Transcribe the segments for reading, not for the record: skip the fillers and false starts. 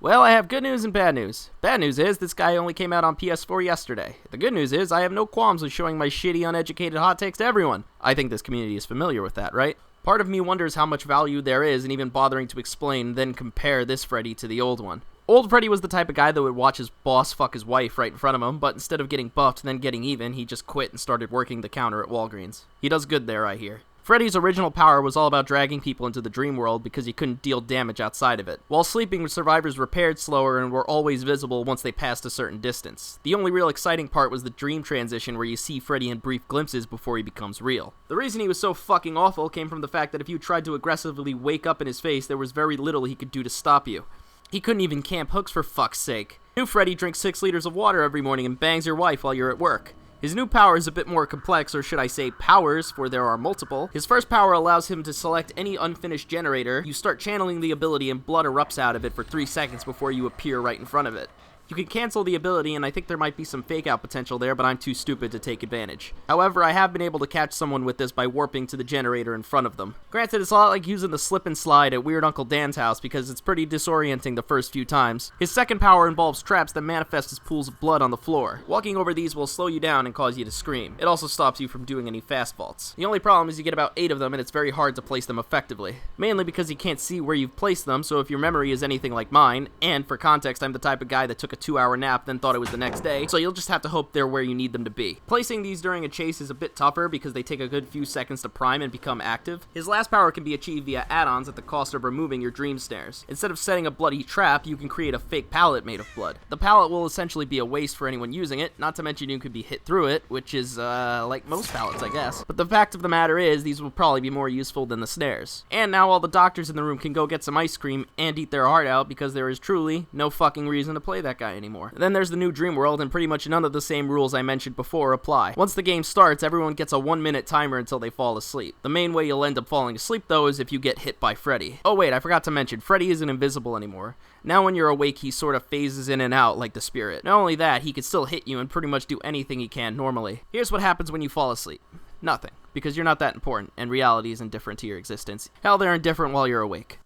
Well, I have good news and bad news. Bad news is, this guy only came out on PS4 yesterday. The good news is, I have no qualms with showing my shitty, uneducated hot takes to everyone. I think this community is familiar with that, right? Part of me wonders how much value there is in even bothering to explain, then compare this Freddy to the old one. Old Freddy was the type of guy that would watch his boss fuck his wife right in front of him, but instead of getting buffed and then getting even, he just quit and started working the counter at Walgreens. He does good there, I hear. Freddy's original power was all about dragging people into the dream world because he couldn't deal damage outside of it. While sleeping, survivors repaired slower and were always visible once they passed a certain distance. The only real exciting part was the dream transition where you see Freddy in brief glimpses before he becomes real. The reason he was so fucking awful came from the fact that if you tried to aggressively wake up in his face, there was very little he could do to stop you. He couldn't even camp hooks for fuck's sake. New Freddy drinks 6 liters of water every morning and bangs your wife while you're at work. His new power is a bit more complex, or should I say powers, for there are multiple. His first power allows him to select any unfinished generator. You start channeling the ability and blood erupts out of it for 3 seconds before you appear right in front of it. You can cancel the ability, and I think there might be some fake out potential there, but I'm too stupid to take advantage. However, I have been able to catch someone with this by warping to the generator in front of them. Granted, it's a lot like using the slip and slide at Weird Uncle Dan's house because it's pretty disorienting the first few times. His second power involves traps that manifest as pools of blood on the floor. Walking over these will slow you down and cause you to scream. It also stops you from doing any fast vaults. The only problem is you get about 8 of them and it's very hard to place them effectively. Mainly because you can't see where you've placed them, so if your memory is anything like mine, and for context, I'm the type of guy that took a 2-hour nap then thought it was the next day, so you'll just have to hope they're where you need them to be. Placing these during a chase is a bit tougher because they take a good few seconds to prime and become active. His last power can be achieved via add-ons at the cost of removing your dream snares. Instead of setting a bloody trap, you can create a fake pallet made of blood. The pallet will essentially be a waste for anyone using it, not to mention you could be hit through it, which is, like most pallets, I guess. But the fact of the matter is, these will probably be more useful than the snares. And now all the doctors in the room can go get some ice cream and eat their heart out because there is truly no fucking reason to play that guy anymore. Then there's the new dream world, and pretty much none of the same rules I mentioned before apply. Once the game starts, everyone gets a 1-minute timer until they fall asleep. The main way you'll end up falling asleep, though, is if you get hit by Freddy. Oh wait, I forgot to mention, Freddy isn't invisible anymore. Now when you're awake, he sort of phases in and out like the spirit. Not only that, he can still hit you and pretty much do anything he can normally. Here's what happens when you fall asleep. Nothing. Because you're not that important, and reality is indifferent to your existence. Hell, they're indifferent while you're awake.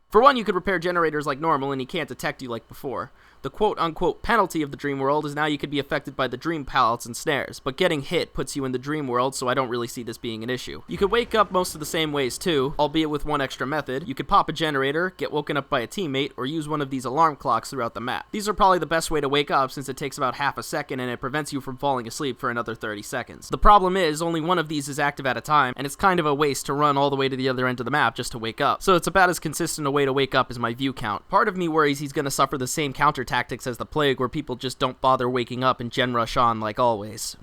For one, you could repair generators like normal and he can't detect you like before. The quote-unquote penalty of the dream world is now you could be affected by the dream pallets and snares, but getting hit puts you in the dream world, so I don't really see this being an issue. You could wake up most of the same ways too, albeit with one extra method. You could pop a generator, get woken up by a teammate, or use one of these alarm clocks throughout the map. These are probably the best way to wake up since it takes about half a second and it prevents you from falling asleep for another 30 seconds. The problem is, only one of these is active at a time, and it's kind of a waste to run all the way to the other end of the map just to wake up. So it's about as consistent a way to wake up as my view count. Part of me worries he's gonna suffer the same counter tactics as the plague, where people just don't bother waking up and gen rush on like always.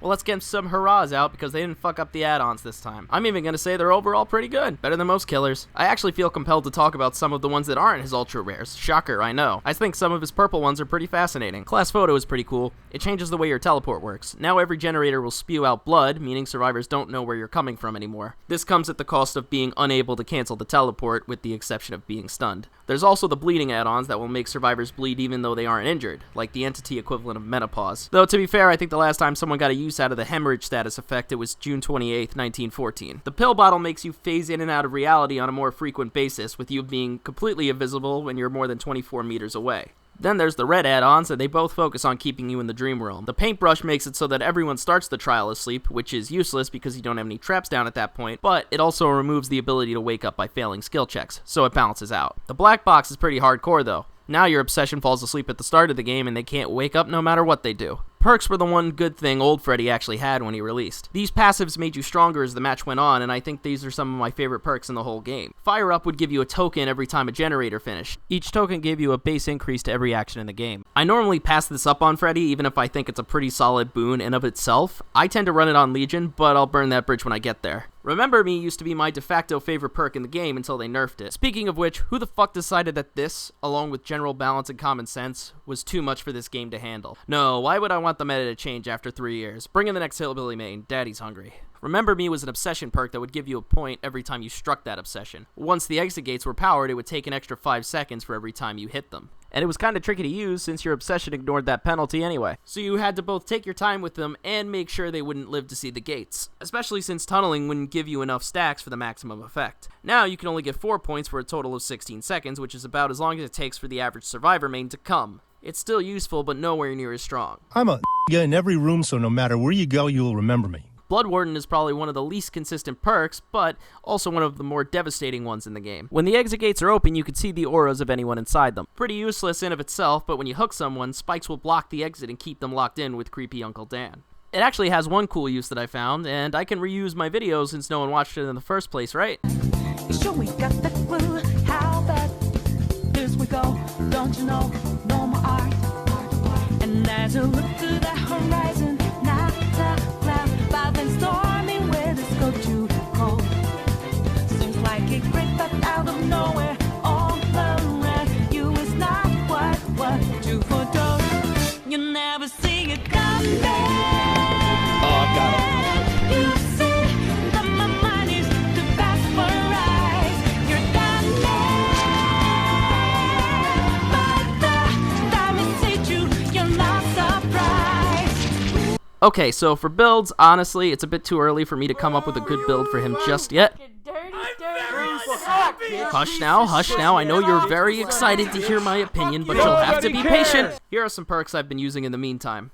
Well, let's get some hurrahs out because they didn't fuck up the add-ons this time. I'm even gonna say they're overall pretty good. Better than most killers. I actually feel compelled to talk about some of the ones that aren't his ultra rares. Shocker, I know. I think some of his purple ones are pretty fascinating. Class photo is pretty cool. It changes the way your teleport works. Now every generator will spew out blood, meaning survivors don't know where you're coming from anymore. This comes at the cost of being unable to cancel the teleport, with the exception of being stunned. There's also the bleeding add-ons that will make survivors bleed even though they aren't injured, like the entity equivalent of menopause. Though to be fair, I think the last time someone got a use out of the hemorrhage status effect, it was June 28th, 1914. The pill bottle makes you phase in and out of reality on a more frequent basis, with you being completely invisible when you're more than 24 meters away. Then there's the red add-ons, and they both focus on keeping you in the dream realm. The paintbrush makes it so that everyone starts the trial asleep, which is useless because you don't have any traps down at that point, but it also removes the ability to wake up by failing skill checks, so it balances out. The black box is pretty hardcore though. Now your obsession falls asleep at the start of the game and they can't wake up no matter what they do. Perks were the one good thing old Freddy actually had when he released. These passives made you stronger as the match went on, and I think these are some of my favorite perks in the whole game. Fire Up would give you a token every time a generator finished. Each token gave you a base increase to every action in the game. I normally pass this up on Freddy, even if I think it's a pretty solid boon in of itself. I tend to run it on Legion, but I'll burn that bridge when I get there. Remember Me used to be my de facto favorite perk in the game until they nerfed it. Speaking of which, who the fuck decided that this, along with general balance and common sense, was too much for this game to handle? No, why would I want the meta to change after 3 years? Bring in the next hillbilly main, daddy's hungry. Remember Me was an obsession perk that would give you a point every time you struck that obsession. Once the exit gates were powered, it would take an extra 5 seconds for every time you hit them. And it was kinda tricky to use since your obsession ignored that penalty anyway. So you had to both take your time with them and make sure they wouldn't live to see the gates. Especially since tunneling wouldn't give you enough stacks for the maximum effect. Now you can only get 4 points for a total of 16 seconds, which is about as long as it takes for the average survivor main to come. It's still useful, but nowhere near as strong. I'm a in every room, so no matter where you go, you'll remember me. Blood Warden is probably one of the least consistent perks, but also one of the more devastating ones in the game. When the exit gates are open, you can see the auras of anyone inside them. Pretty useless in of itself, but when you hook someone, spikes will block the exit and keep them locked in with creepy Uncle Dan. It actually has one cool use that I found, and I can reuse my videos since no one watched it in the first place, right? Sure, we got the clue. How bad? Here we go. Don't you know? No more art. And as you look to the horizon, not a cloud, but then stormy weather's go too cold. Seems like it crept up out of nowhere, all around you is not what you foretold. You never see it coming. Oh, I got it. You see that my mind is too fast for eyes. You're done there. But the time it hit you, you're not surprised. Okay, so for builds, honestly, it's a bit too early for me to come up with a good build for him just yet. Hush now, I know you're very excited to hear my opinion, but you'll have to be patient. Here are some perks I've been using in the meantime.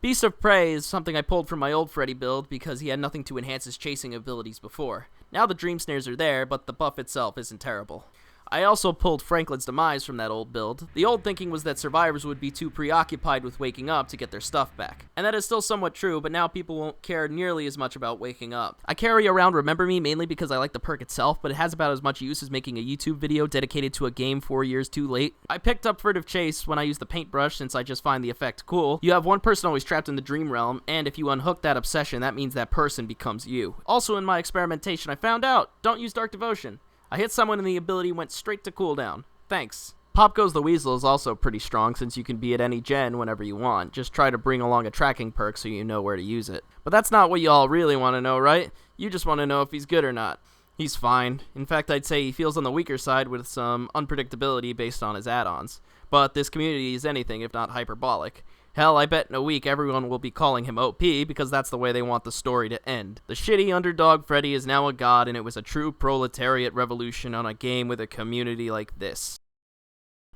Beast of Prey is something I pulled from my old Freddy build because he had nothing to enhance his chasing abilities before. Now the dream snares are there, but the buff itself isn't terrible. I also pulled Franklin's Demise from that old build. The old thinking was that survivors would be too preoccupied with waking up to get their stuff back. And that is still somewhat true, but now people won't care nearly as much about waking up. I carry around Remember Me mainly because I like the perk itself, but it has about as much use as making a YouTube video dedicated to a game 4 years too late. I picked up Furtive Chase when I used the paintbrush since I just find the effect cool. You have one person always trapped in the dream realm, and if you unhook that obsession, that means that person becomes you. Also in my experimentation, I found out, don't use Dark Devotion. I hit someone and the ability went straight to cooldown. Thanks. Pop Goes the Weasel is also pretty strong since you can be at any gen whenever you want. Just try to bring along a tracking perk so you know where to use it. But that's not what you all really want to know, right? You just want to know if he's good or not. He's fine. In fact, I'd say he feels on the weaker side with some unpredictability based on his add-ons. But this community is anything if not hyperbolic. Hell, I bet in a week everyone will be calling him OP because that's the way they want the story to end. The shitty underdog Freddy is now a god, and it was a true proletariat revolution on a game with a community like this.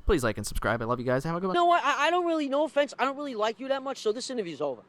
Please like and subscribe. I love you guys. Have a good one. You know what? I don't really, no offense, I don't really like you that much, so this interview's over.